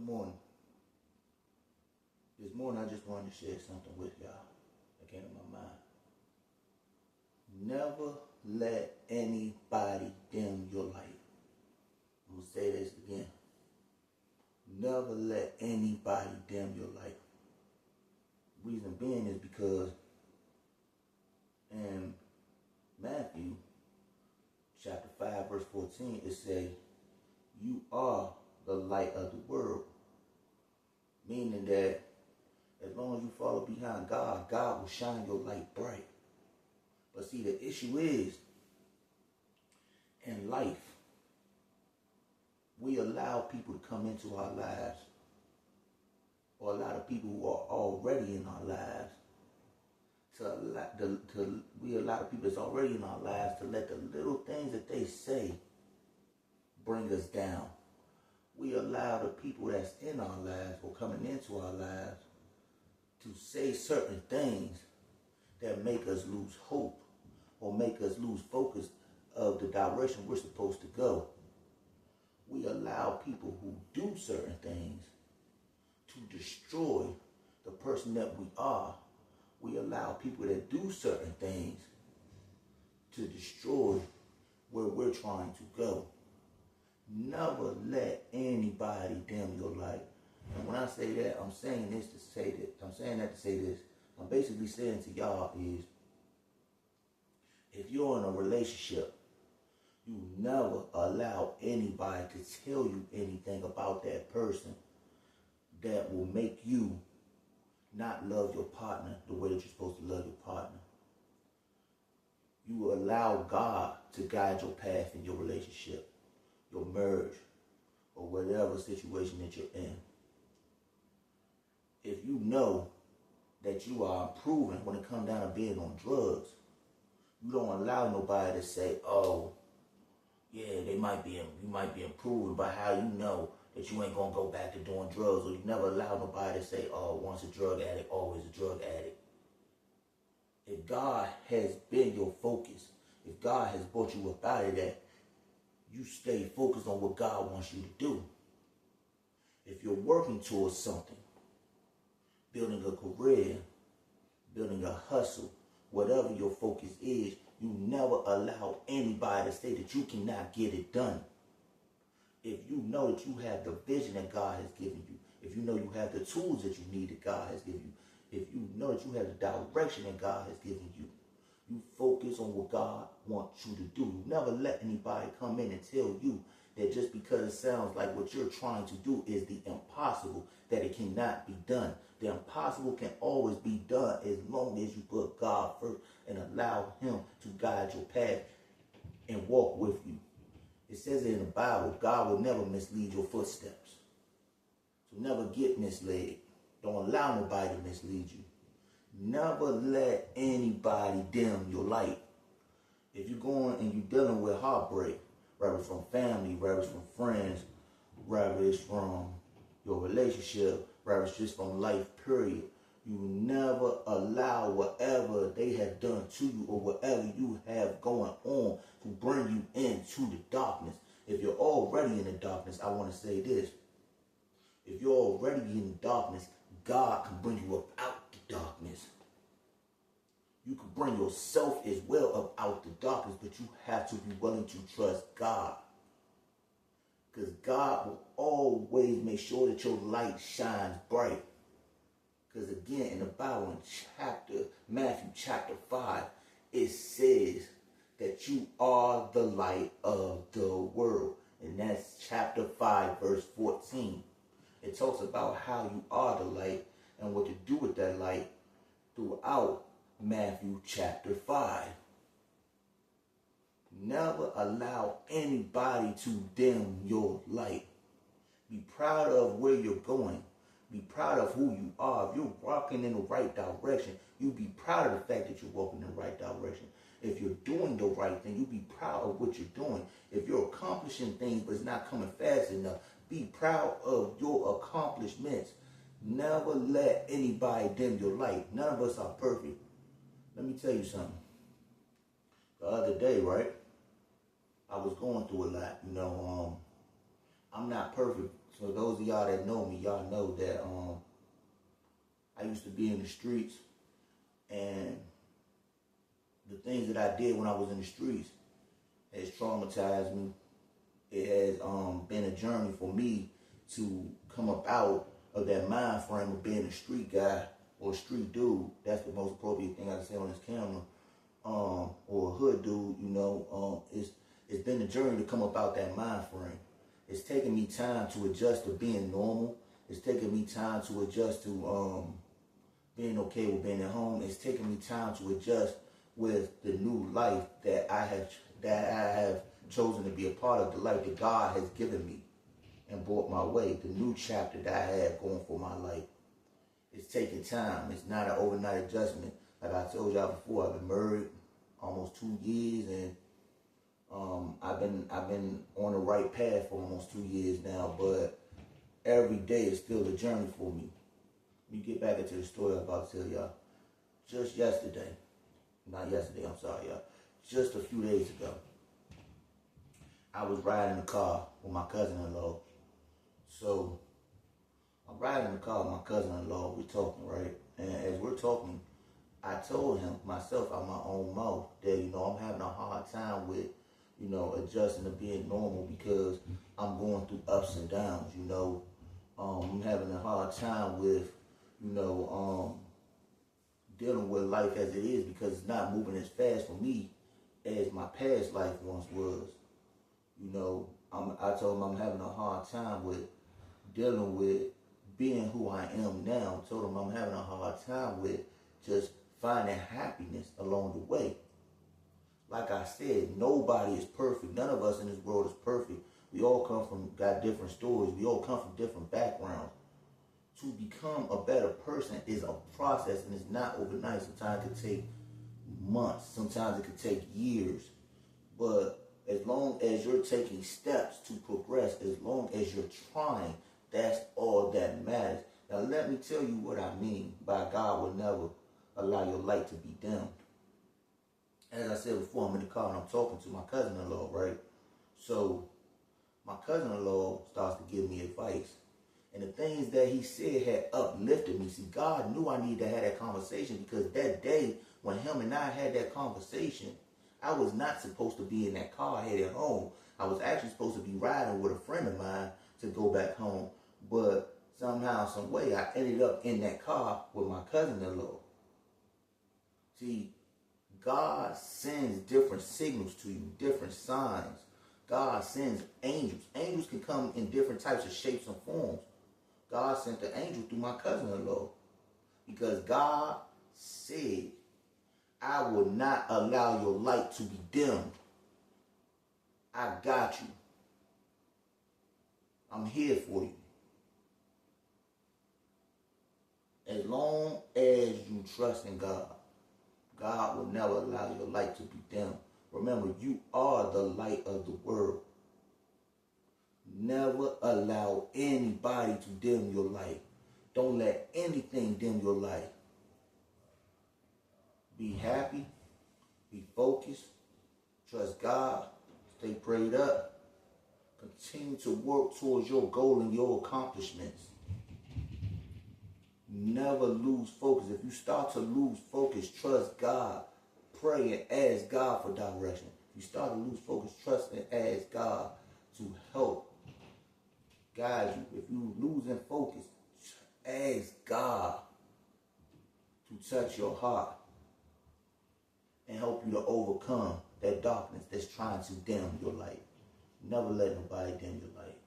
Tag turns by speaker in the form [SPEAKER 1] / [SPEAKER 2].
[SPEAKER 1] Good morning. This morning I just wanted to share something with y'all that came to my mind. Never let anybody dim your light. I'm going to say this again. Never let anybody dim your light. Reason being is because in Matthew chapter 5 verse 14 it says, you are the light of the world. Meaning that as long as you follow behind God, God will shine your light bright. But see, the issue is, in life, we allow people to come into our lives, or a lot of people who are already in our lives, we allow the people that's already in our lives to let the little things that they say bring us down. We allow the people that's in our lives or coming into our lives to say certain things that make us lose hope or make us lose focus of the direction we're supposed to go. We allow people who do certain things to destroy the person that we are. We allow people that do certain things to destroy where we're trying to go. Never let anybody dim your light. And when I say that, I'm saying this to say that. I'm saying that to say this. I'm basically saying to y'all is, if you're in a relationship, you never allow anybody to tell you anything about that person that will make you not love your partner the way that you're supposed to love your partner. You allow God to guide your path in your relationship, your marriage, or whatever situation that you're in. If you know that you are improving when it comes down to being on drugs, you don't allow nobody to say, oh, yeah, you might be improving, but how you know that you ain't gonna go back to doing drugs? Or you never allow nobody to say, oh, once a drug addict, always a drug addict. If God has been your focus, if God has brought you up out of that, you stay focused on what God wants you to do. If you're working towards something, building a career, building a hustle, whatever your focus is, you never allow anybody to say that you cannot get it done. If you know that you have the vision that God has given you, if you know you have the tools that you need that God has given you, if you know that you have the direction that God has given you, you focus on what God wants you to do. You never let anybody come in and tell you that just because it sounds like what you're trying to do is the impossible, that it cannot be done. The impossible can always be done as long as you put God first and allow Him to guide your path and walk with you. It says in the Bible, God will never mislead your footsteps. So never get misled. Don't allow nobody to mislead you. Never let anybody dim your light. If you're going and you're dealing with heartbreak, whether it's from family, whether it's from friends, whether it's from your relationship, whether it's just from life, period, you never allow whatever they have done to you or whatever you have going on to bring you into the darkness. If you're already in the darkness, I want to say this. If you're already in the darkness, God can bring you up out the darkness. You can bring yourself as well up out the darkness, but you have to be willing to trust God. Because God will always make sure that your light shines bright. Because again, in the Bible, in Matthew chapter 5, it says that you are the light of the world. And that's chapter 5, verse 14. It talks about how you are the light and what to do with that light throughout Matthew chapter 5. Never allow anybody to dim your light. Be proud of where you're going. Be proud of who you are. If you're walking in the right direction, you be proud of the fact that you're walking in the right direction. If you're doing the right thing, you be proud of what you're doing. If you're accomplishing things but it's not coming fast enough, be proud of your accomplishments. Never let anybody dim your light. None of us are perfect. Let me tell you something. The other day, right, I was going through a lot, I'm not perfect. So those of y'all that know me, y'all know that I used to be in the streets, and the things that I did when I was in the streets has traumatized me. It has been a journey for me to come up out of that mind frame of being a street guy or a street dude. That's the most appropriate thing I can say on this camera. Or a hood dude, it's been a journey to come up out that mind frame. It's taken me time to adjust to being normal. It's taken me time to adjust to being okay with being at home. It's taken me time to adjust with the new life that I have chosen to be a part of, the life that God has given me and brought my way, the new chapter that I have going for my life. It's taking time. It's not an overnight adjustment. Like I told y'all before, I've been married almost 2 years, and I've been on the right path for almost 2 years now. But every day is still a journey for me. Let me get back into the story I'm about to tell y'all. Just yesterday, not yesterday, I'm sorry, y'all. Just a few days ago, I was riding in the car with my cousin-in-law. So I'm riding in the car with my cousin-in-law. We're talking, right? And as we're talking, I told him myself out my own mouth that, I'm having a hard time with, adjusting to being normal because I'm going through ups and downs, I'm having a hard time with, dealing with life as it is because it's not moving as fast for me as my past life once was. I told him I'm having a hard time with dealing with being who I am now. I told him I'm having a hard time with just finding happiness along the way. Like I said, nobody is perfect. None of us in this world is perfect. We all got different stories. We all come from different backgrounds. To become a better person is a process, and it's not overnight. Sometimes it could take months. Sometimes it could take years. But as long as you're taking steps to progress, as long as you're trying, that's all that matters. Now let me tell you what I mean by God will never allow your light to be dimmed. As I said before, I'm in the car and I'm talking to my cousin-in-law, right? So my cousin-in-law starts to give me advice. And the things that he said had uplifted me. See, God knew I needed to have that conversation because that day when him and I had that conversation, I was not supposed to be in that car headed home. I was actually supposed to be riding with a friend of mine to go back home. But somehow, some way, I ended up in that car with my cousin-in-law. See, God sends different signals to you, different signs. God sends angels. Angels can come in different types of shapes and forms. God sent the angel through my cousin-in-law because God said, I will not allow your light to be dimmed. I got you. I'm here for you. As long as you trust in God, God will never allow your light to be dimmed. Remember, you are the light of the world. Never allow anybody to dim your light. Don't let anything dim your light. Be happy. Be focused. Trust God. Stay prayed up. Continue to work towards your goal and your accomplishments. Never lose focus. If you start to lose focus, trust God. Pray and ask God for direction. If you start to lose focus, trust and ask God to help guide you. If you losing focus, ask God to touch your heart and help you to overcome that darkness that's trying to dim your light. Never let nobody dim your light.